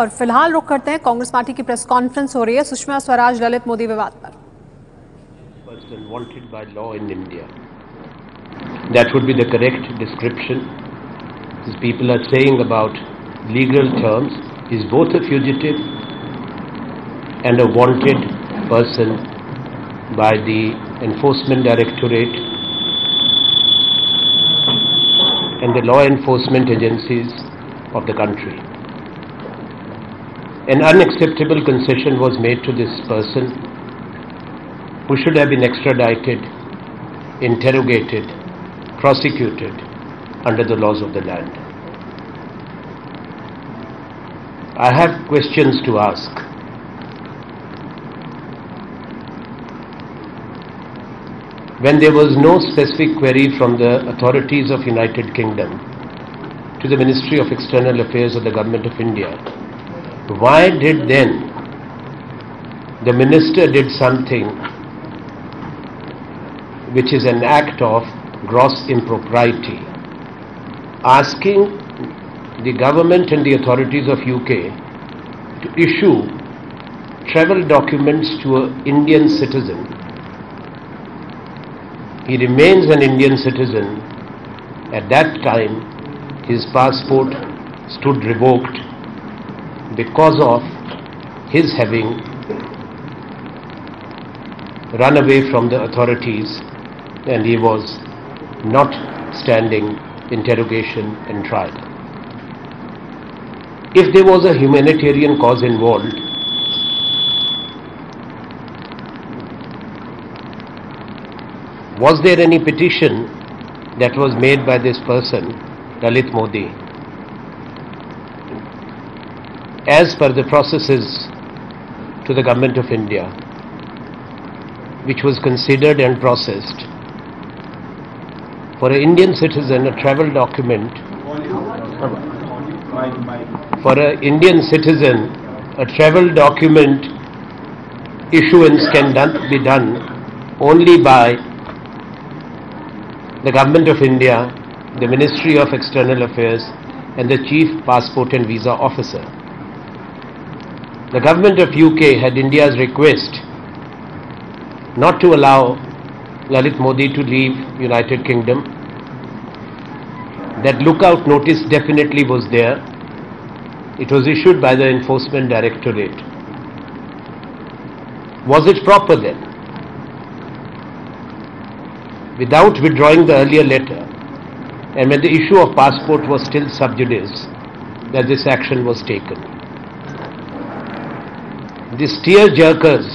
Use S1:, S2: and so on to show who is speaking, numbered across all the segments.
S1: और फिलहाल रुक करते हैं कांग्रेस पार्टी की प्रेस कॉन्फ्रेंस हो रही है सुषमा स्वराज ललित मोदी विवाद पर।
S2: Person wanted by law in India. That would be the correct description. These people are saying about legal terms is both a fugitive and a wanted person by the Enforcement Directorate and the law enforcement agencies of the country. An unacceptable concession was made to this person who should have been extradited, interrogated, prosecuted under the laws of the land. I have questions to ask. When there was no specific query from the authorities of United Kingdom to the Ministry of External Affairs of the Government of India, why did then the minister did something which is an act of gross impropriety, asking the government and the authorities of UK to issue travel documents to an Indian citizen? He remains an Indian citizen. At that time, his passport stood revoked because of his having run away from the authorities, and he was not standing interrogation and trial. If there was a humanitarian cause involved, was there any petition that was made by this person, Lalit Modi, as per the processes to the Government of India, which was considered and processed? For an Indian citizen, a travel document, for an Indian citizen, a travel document issuance can be done only by the Government of India, the Ministry of External Affairs, and the Chief Passport and Visa Officer. The Government of UK had India's request not to allow Lalit Modi to leave United Kingdom. That lookout notice definitely was there. It was issued by the Enforcement Directorate. Was it proper then, without withdrawing the earlier letter, and when the issue of passport was still sub judice, that this action was taken? These tear-jerkers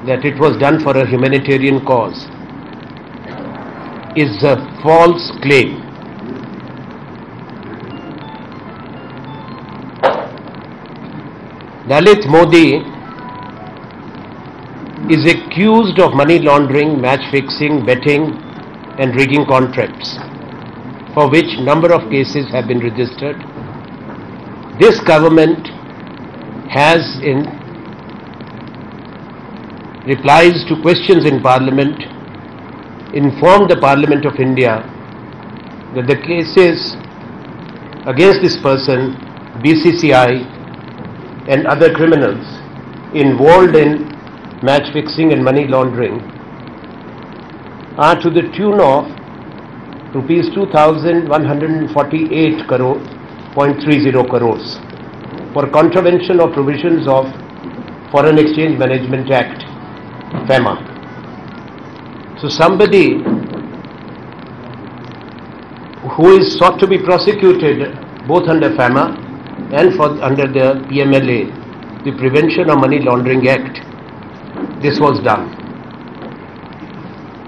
S2: that it was done for a humanitarian cause is a false claim. Lalit Modi is accused of money laundering, match fixing, betting and rigging contracts, for which number of cases have been registered. This government has, in replies to questions in Parliament, informed the Parliament of India that the cases against this person, BCCI and other criminals involved in match fixing and money laundering, are to the tune of rupees 2,148 .30 crores for contravention of provisions of Foreign Exchange Management Act, FEMA. So somebody who is sought to be prosecuted both under FEMA and under the PMLA, the Prevention of Money Laundering Act, this was done.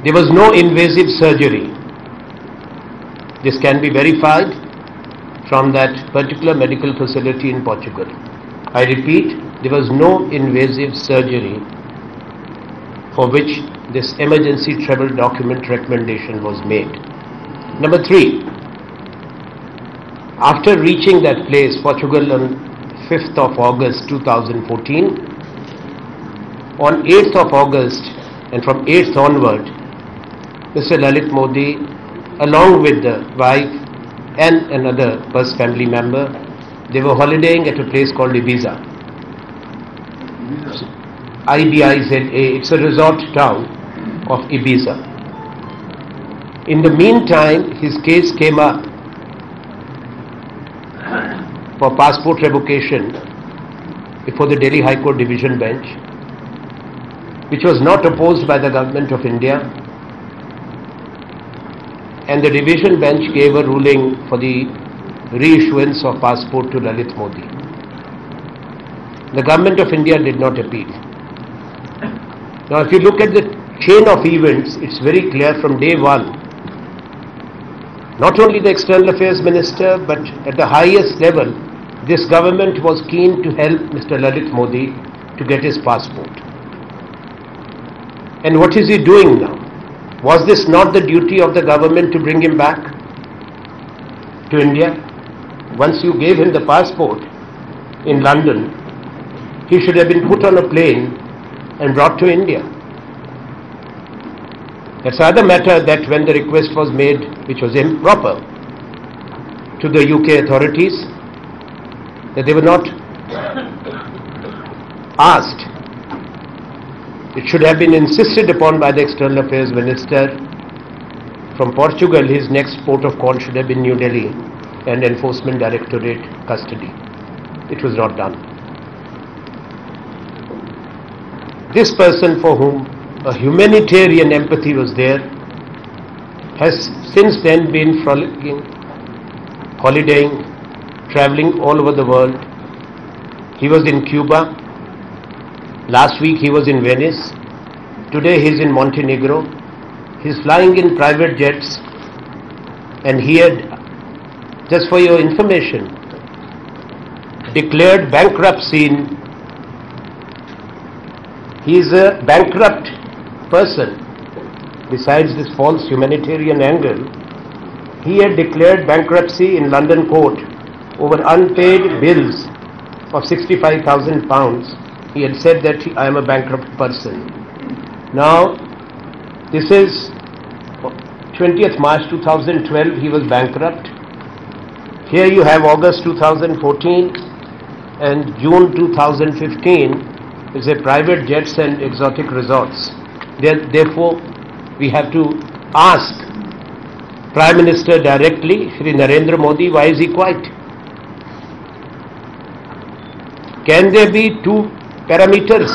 S2: There was no invasive surgery. This can be verified from that particular medical facility in Portugal. I repeat, there was no invasive surgery for which this emergency travel document recommendation was made. Number 3, after reaching that place, Portugal, on 5th of August 2014, on 8th of August and from 8th onward, Mr. Lalit Modi, along with the wife and another first family member, They were holidaying at a place called Ibiza. Ibiza, it's a resort town of Ibiza. In the meantime, his case came up for passport revocation before the Delhi High Court Division Bench, which was not opposed by the Government of India, and the Division Bench gave a ruling for the reissuance of passport to Lalit Modi. The Government of India did not appeal. Now, if you look at the chain of events, it's very clear from day one. Not only the External Affairs Minister, but at the highest level, this government was keen to help Mr. Lalit Modi to get his passport. And what is he doing now? Was this not the duty of the government to bring him back to India? Once you gave him the passport in London, he should have been put on a plane and brought to India. That's another matter that when the request was made, which was improper, to the UK authorities, that they were not asked. It should have been insisted upon by the External Affairs Minister. From Portugal, his next port of call should have been New Delhi and Enforcement Directorate custody. It was not done. This person, for whom a humanitarian empathy was there, has since then been frolicking, holidaying, traveling all over the world. He was in Cuba. Last week he was in Venice. Today he is in Montenegro. He is flying in private jets, and he had, just for your information, declared bankruptcy. He is a bankrupt person. Besides this false humanitarian angle, he had declared bankruptcy in London court over unpaid bills of £65,000. He had said that I am a bankrupt person. Now, this is 20th March 2012, he was bankrupt. Here you have August 2014 and June 2015 is a private jets and exotic resorts. Therefore, we have to ask Prime Minister directly, Shri Narendra Modi, why is he quiet? Can there be two parameters?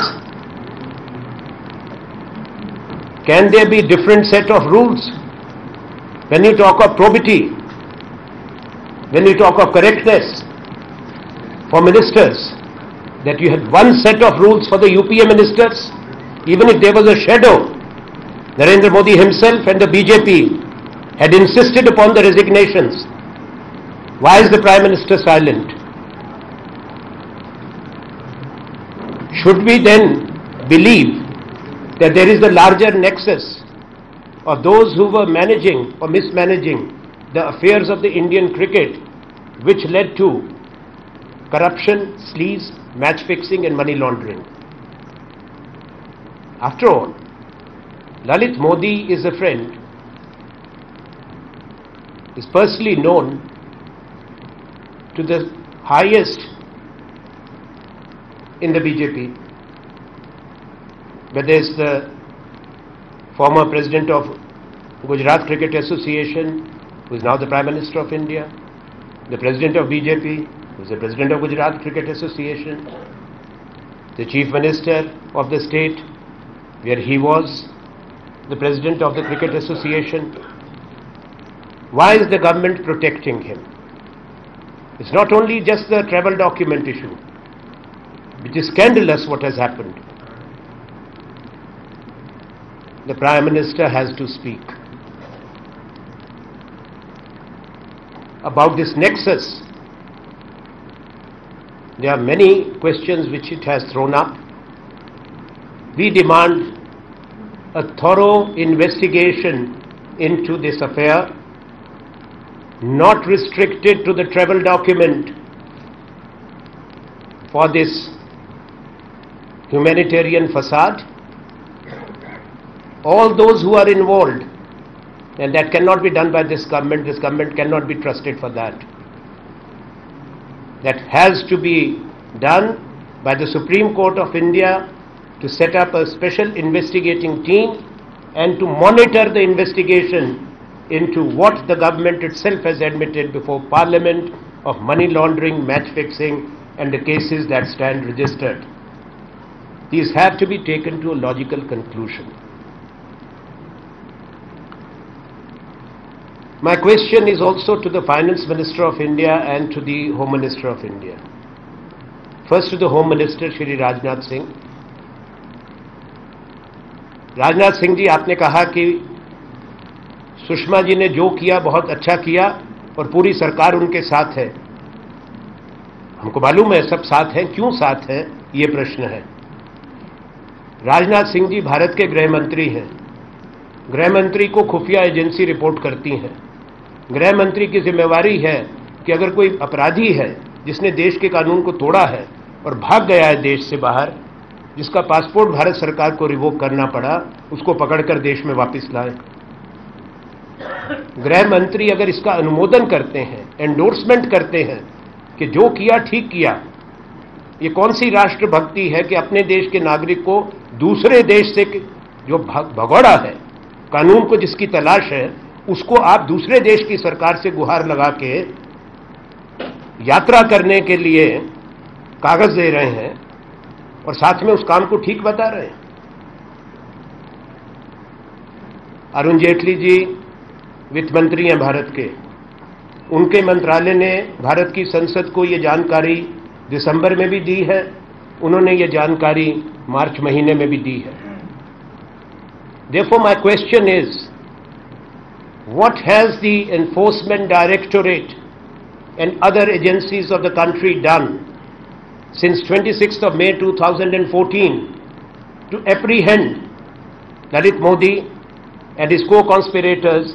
S2: Can there be different set of rules? When you talk of probity, when you talk of correctness for ministers, that you had one set of rules for the UPA ministers, even if there was a shadow, Narendra Modi himself and the BJP had insisted upon the resignations. Why is the Prime Minister silent? Should we then believe that there is a larger nexus of those who were managing or mismanaging the affairs of the Indian cricket, which led to corruption, sleaze, match fixing and money laundering? After all, Lalit Modi is a friend, is personally known to the highest in the BJP, whether it's the former president of Gujarat Cricket Association, who is now the Prime Minister of India, the president of BJP, who is the president of Gujarat Cricket Association, the chief minister of the state, where he was the president of the Cricket Association. Why is the government protecting him? It's not only just the travel document issue, which is scandalous what has happened. The Prime Minister has to speak about this nexus. There are many questions which it has thrown up. We demand a thorough investigation into this affair, not restricted to the travel document for this humanitarian facade. All those who are involved, and that cannot be done by this government cannot be trusted for that. that has to be done by the Supreme Court of India to set up a special investigating team and to monitor the investigation into what the government itself has admitted before Parliament of money laundering, match fixing and the cases that stand registered. These have to be taken to a logical conclusion. My question is also to the Finance Minister of India and to the Home Minister of India. First to the Home Minister, Shri Rajnath Singh. Rajnath Singh ji, आपने कहा कि सुषमा जी ने जो किया बहुत अच्छा किया और पूरी सरकार उनके साथ है. हमको मालूम है सब साथ हैं, क्यों साथ हैं ये प्रश्न है. राजनाथ सिंह जी भारत के गृह मंत्री हैं. गृह मंत्री को खुफिया एजेंसी रिपोर्ट करती हैं. गृह मंत्री की जिम्मेवारी है कि अगर कोई अपराधी है जिसने देश के कानून को तोड़ा है और भाग गया है देश से बाहर, जिसका पासपोर्ट भारत सरकार को रिवोक करना पड़ा, उसको पकड़कर देश में वापस लाए. गृह मंत्री अगर इसका अनुमोदन करते हैं, एंडोर्समेंट करते हैं कि जो किया ठीक किया, ये कौन सी राष्ट्रभक्ति है कि अपने देश के नागरिक को दूसरे देश से जो भगोड़ा है, कानून को जिसकी तलाश है, उसको आप दूसरे देश की सरकार से गुहार लगा के यात्रा करने के लिए कागज दे रहे हैं और साथ में उस काम को ठीक बता रहे हैं. अरुण जेटली जी वित्त मंत्री हैं भारत के. उनके मंत्रालय ने भारत की संसद को ये जानकारी दिसंबर में भी दी है. उन्होंने ये जानकारी मार्च महीने में भी दी है. Therefore, my question is, what has the Enforcement Directorate and other agencies of the country done since 26th of May 2014 to apprehend Lalit Modi and his co-conspirators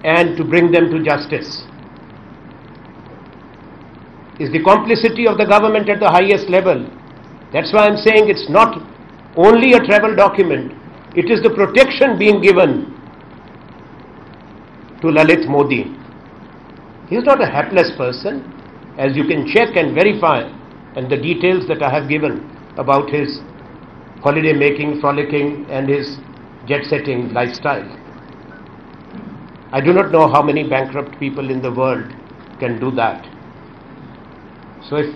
S2: and to bring them to justice? Is the complicity of the government at the highest level. That's why I'm saying it's not only a travel document, it is the protection being given to Lalit Modi. He is not a hapless person, as you can check and verify, and the details that I have given about his holiday making, frolicking and his jet-setting lifestyle. I do not know how many bankrupt people in the world can do that. So if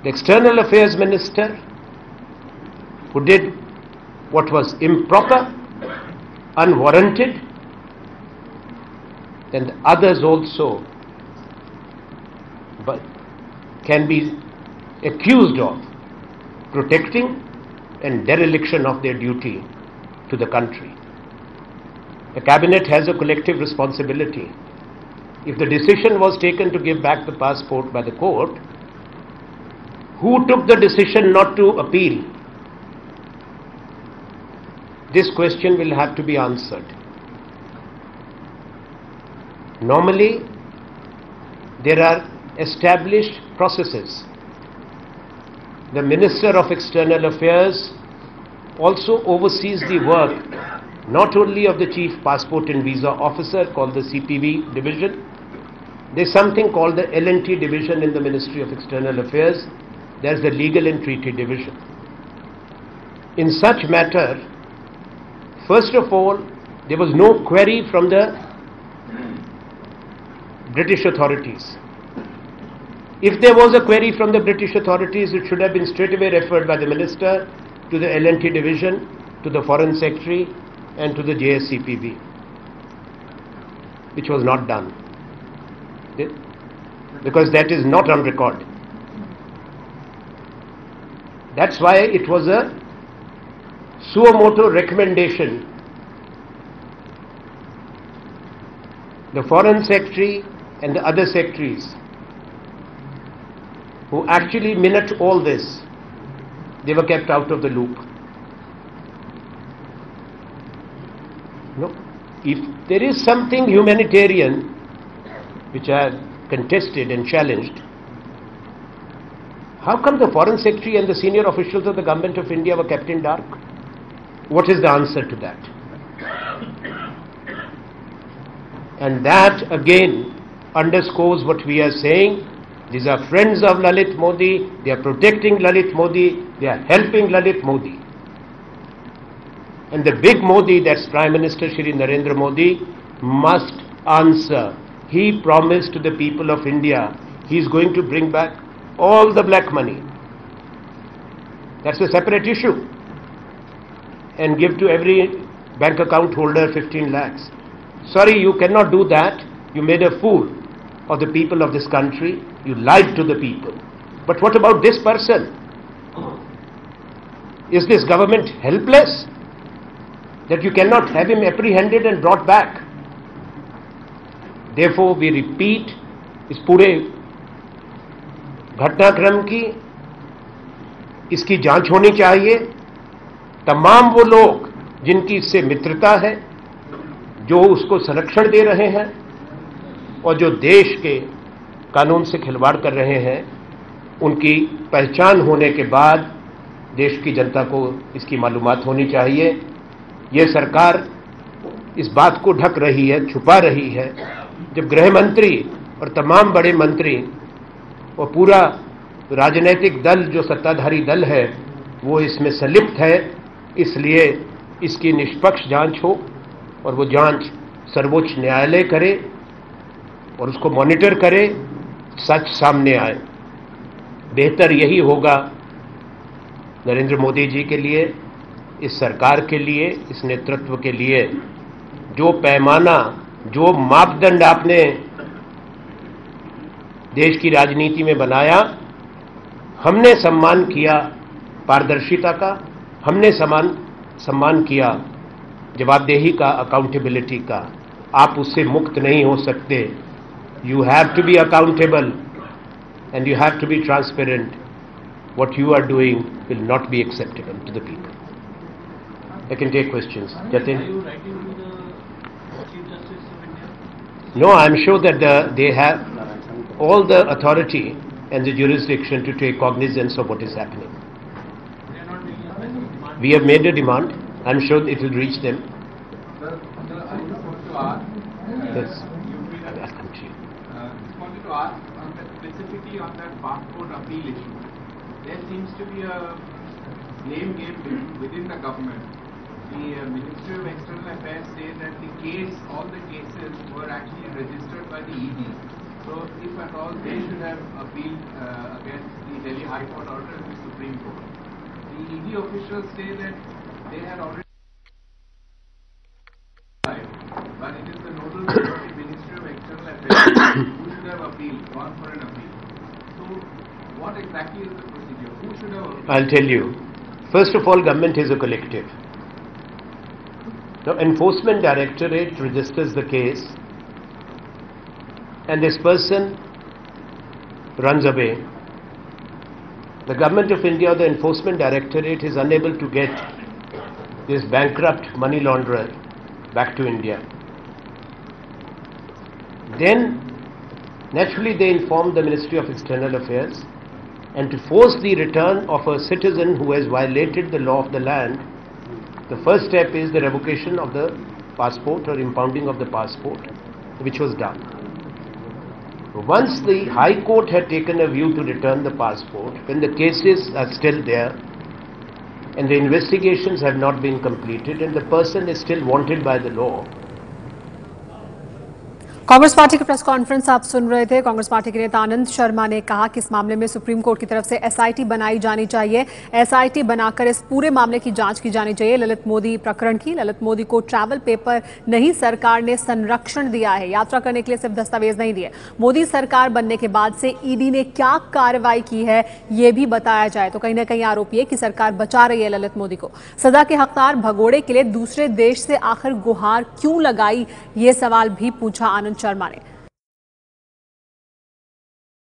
S2: the External Affairs Minister, who did what was improper, unwarranted, then the others also can be accused of protecting and dereliction of their duty to the country. The cabinet has a collective responsibility. If the decision was taken to give back the passport by the court, who took the decision not to appeal? This question will have to be answered. Normally, there are established processes. The Minister of External Affairs also oversees the work not only of the Chief Passport and Visa Officer, called the CPV division. There's something called the L&T division in the Ministry of External Affairs. There's the Legal and Treaty division. In such matter, first of all, there was no query from the British authorities. If there was a query from the British authorities, it should have been straightaway referred by the Minister to the L&T division, to the Foreign Secretary and to the JSCPB, which was not done, because that is not on record. That's why it was a suo motu recommendation. The Foreign Secretary and the other secretaries who actually minute all this, they were kept out of the loop. No, if there is something humanitarian which I have contested and challenged, how come the Foreign Secretary and the senior officials of the Government of India were kept in dark? What is the answer to that? And that again underscores what we are saying. These are friends of Lalit Modi, they are protecting Lalit Modi, they are helping Lalit Modi. And the big Modi, that's Prime Minister Shri Narendra Modi, must answer. He promised to the people of India, he is going to bring back all the black money. That's a separate issue. And give to every bank account holder 15 lakhs. Sorry, you cannot do that. You made a fool of the people of this country. You lied to the people. But what about this person? Is this government helpless that you cannot have him apprehended and brought back? Therefore, we repeat, इस पूरे घटनाक्रम की इसकी जांच होनी चाहिए. तमाम वो लोग जिनकी इससे मित्रता है, जो उसको संरक्षण दे रहे हैं और जो देश के कानून से खिलवाड़ कर रहे हैं, उनकी पहचान होने के बाद देश की जनता को इसकी मालूमात होनी चाहिए. ये सरकार इस बात को ढक रही है, छुपा रही है. जब गृह मंत्री और तमाम बड़े मंत्री और पूरा राजनीतिक दल जो सत्ताधारी दल है वो इसमें संलिप्त है, इसलिए इसकी निष्पक्ष जांच हो और वो जांच सर्वोच्च न्यायालय करे और उसको मॉनिटर करे, सच सामने आए. बेहतर यही होगा नरेंद्र मोदी जी के लिए, इस सरकार के लिए, इस नेतृत्व के लिए. जो पैमाना, जो मापदंड आपने देश की राजनीति में बनाया, हमने सम्मान किया पारदर्शिता का, हमने सम्मान किया जवाबदेही का, अकाउंटेबिलिटी का. आप उससे मुक्त नहीं हो सकते. You have to be accountable and you have to be transparent. What you are doing will not be acceptable to the people. I can take questions. Jatin?
S3: Are you writing to the Chief Justice of India?
S2: No, I am sure that they have all the authority and the jurisdiction to take cognizance of what is happening.
S3: They are not making a specific demand.
S2: We have made a demand. I am sure it will reach them.
S4: Sir, I just wanted to ask.
S2: Yes.
S4: Just wanted to ask specifically on that passport appeal issue. There seems to be a blame game within the government. The Ministry of External Affairs says that all the cases were actually registered by the ED. So if at all they should have appealed against the Delhi High Court order in the Supreme Court. The ED officials say that they had already but it is the nodal body of the Ministry of External Affairs who should have appealed, gone for an appeal. So what exactly is the procedure? Who should have appealed?
S2: I'll tell you. First of all, government is a collective. The Enforcement Directorate registers the case and this person runs away. The Government of India, the Enforcement Directorate is unable to get this bankrupt money launderer back to India. Then naturally they inform the Ministry of External Affairs, and to force the return of a citizen who has violated the law of the land, the first step is the revocation of the passport or impounding of the passport, which was done. Once the High Court had taken a view to return the passport, when the cases are still there and the investigations have not been completed and the person is still wanted by the law.
S1: Congress party की press conference आप सुन रहे थे. Congress party के नेता आनंद शर्मा ने कहा कि इस मामले में सुप्रीम कोर्ट की तरफ से एसआईटी बनाई जानी चाहिए. एसआईटी बनाकर इस पूरे मामले की जांच की जानी चाहिए. ललित मोदी प्रकरण की, ललित मोदी को ट्रैवल पेपर नहीं, सरकार ने संरक्षण दिया है, यात्रा करने के लिए सिर्फ दस्तावेज नहीं दिए. मोदी सरकार बनने के बाद से ईडी ने क्या कार्रवाई की है ये भी बताया जाए तो कहीं ना कहीं आरोप ये कि सरकार बचा रही है ललित मोदी को. सजा के हकदार भगोड़े के लिए दूसरे देश से आखिर गुहार क्यों लगाई, ये सवाल भी पूछा आनंद शर्मा ने.